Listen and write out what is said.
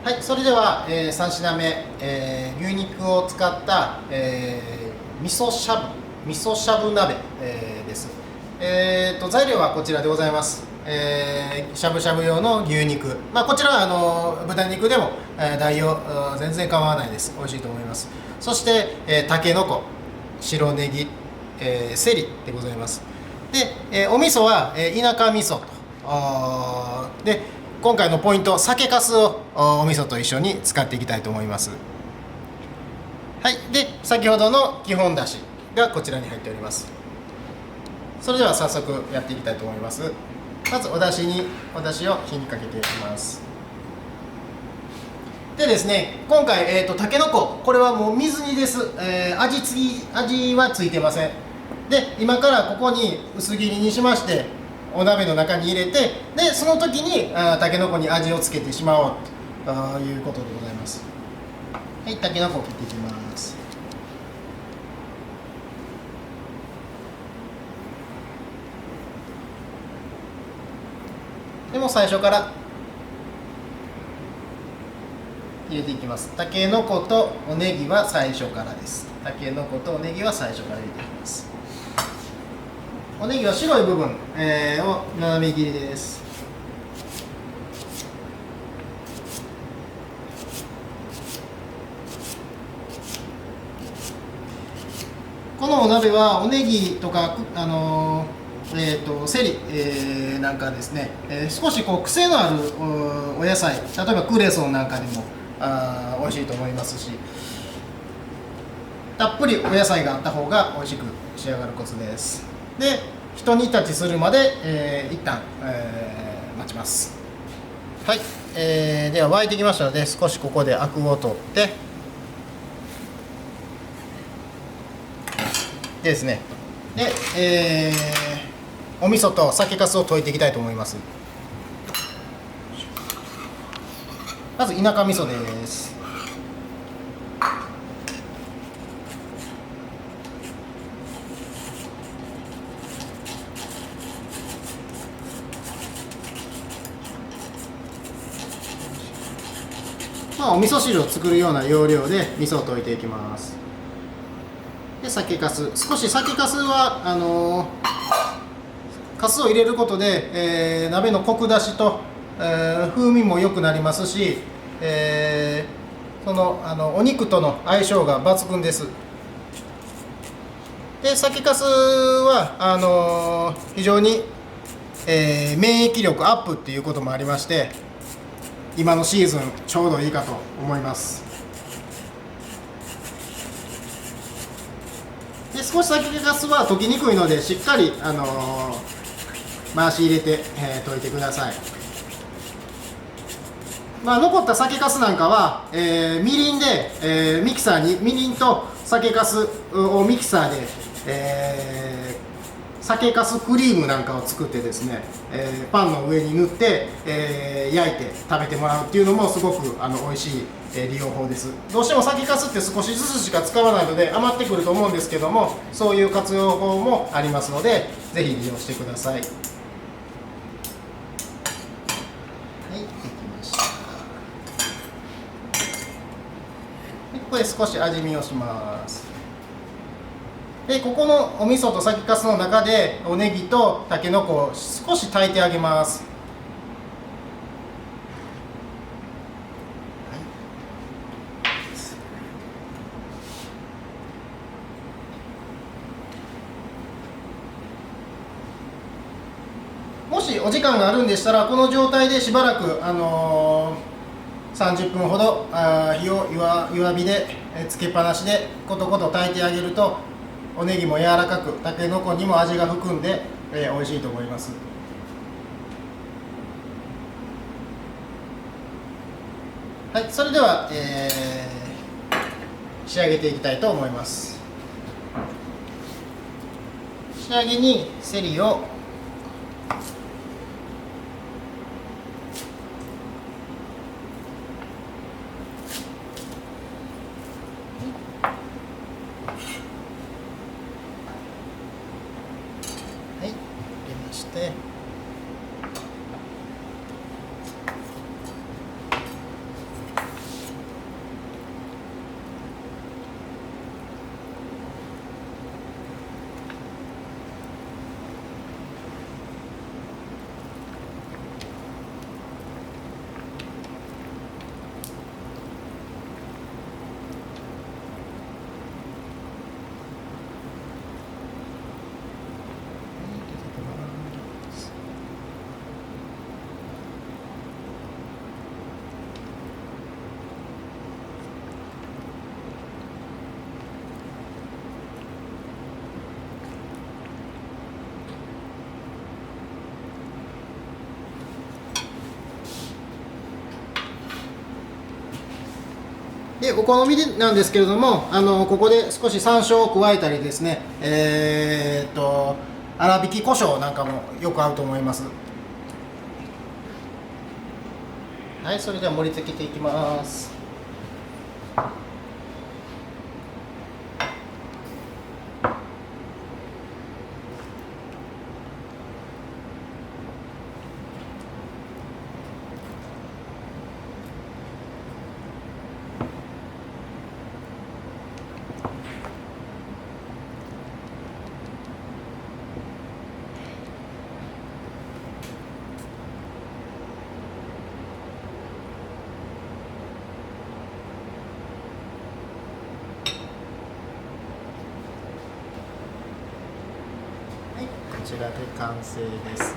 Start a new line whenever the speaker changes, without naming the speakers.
はい、それでは、3品目、牛肉を使った、味噌しゃぶ鍋、です。材料はこちらでございます。しゃぶしゃぶ用の牛肉、こちらは豚肉でも、代用全然構わないです。美味しいと思います。そして、たけのこ、白ネギ、セリでございます。で、お味噌は、田舎味噌とで今回のポイント、酒粕をお味噌と一緒に使っていきたいと思います。はい、で先ほどの基本だしがこちらに入っております。それでは早速やっていきたいと思います。まずおだしを火にかけていきます。でですね、今回、たけのこ、これはもう水煮です。味はついてません。で今からここに薄切りにしまして、お鍋の中に入れて、でその時にたけのこに味をつけてしまおうということでございます。はい、たけのこを切っていきます。でも最初から入れていきます。たけのことおネギは最初からです。たけのことおネギは最初から入れていきます。おネギは白い部分、を斜め切りです。このお鍋はおネギとか、セリ、なんかですね、少しこう癖のあるお野菜、例えばクレソンなんかでも美味しいと思いますし、たっぷりお野菜があった方が美味しく仕上がるコツです。で一煮立ちするまで、一旦、待ちます。はい、では沸いてきましたので、少しここでアクを取ってでですね、で、お味噌と酒粕を溶いていきたいと思います。まず田舎味噌です。お味噌汁を作るような要領で味噌を溶いていきます。で酒粕、少し酒粕は粕を入れることで、鍋のコク出しと、風味も良くなりますし、お肉との相性が抜群です。で酒粕は非常に、免疫力アップっていうこともありまして、今のシーズンちょうどいいかと思います。で少し酒粕は溶きにくいので、しっかり、回し入れて、溶いてください。残った酒粕なんかは、みりんで、ミキサーにみりんと酒粕をミキサーで、酒粕クリームなんかを作ってですね、パンの上に塗って、焼いて食べてもらうっていうのもすごく美味しい、利用法です。どうしても酒粕って少しずつしか使わないので余ってくると思うんですけども、そういう活用法もありますので、ぜひ利用してください。はい、できました。でここで少し味見をします。でここのお味噌と酒粕の中でおネギとたけのこを少し炊いてあげます。もしお時間があるんでしたら、この状態でしばらく、30分ほど火を弱火でつけっぱなしでコトコト炊いてあげると、おネギも柔らかく、たけのこにも味が含んで、美味しいと思います。はい、それでは、仕上げていきたいと思います。仕上げにセリを入れまして、でお好みでなんですけれども、ここで少し山椒を加えたりですね、粗挽き胡椒なんかもよく合うと思います。はい、それでは盛り付けていきます。はい、こちらで完成です。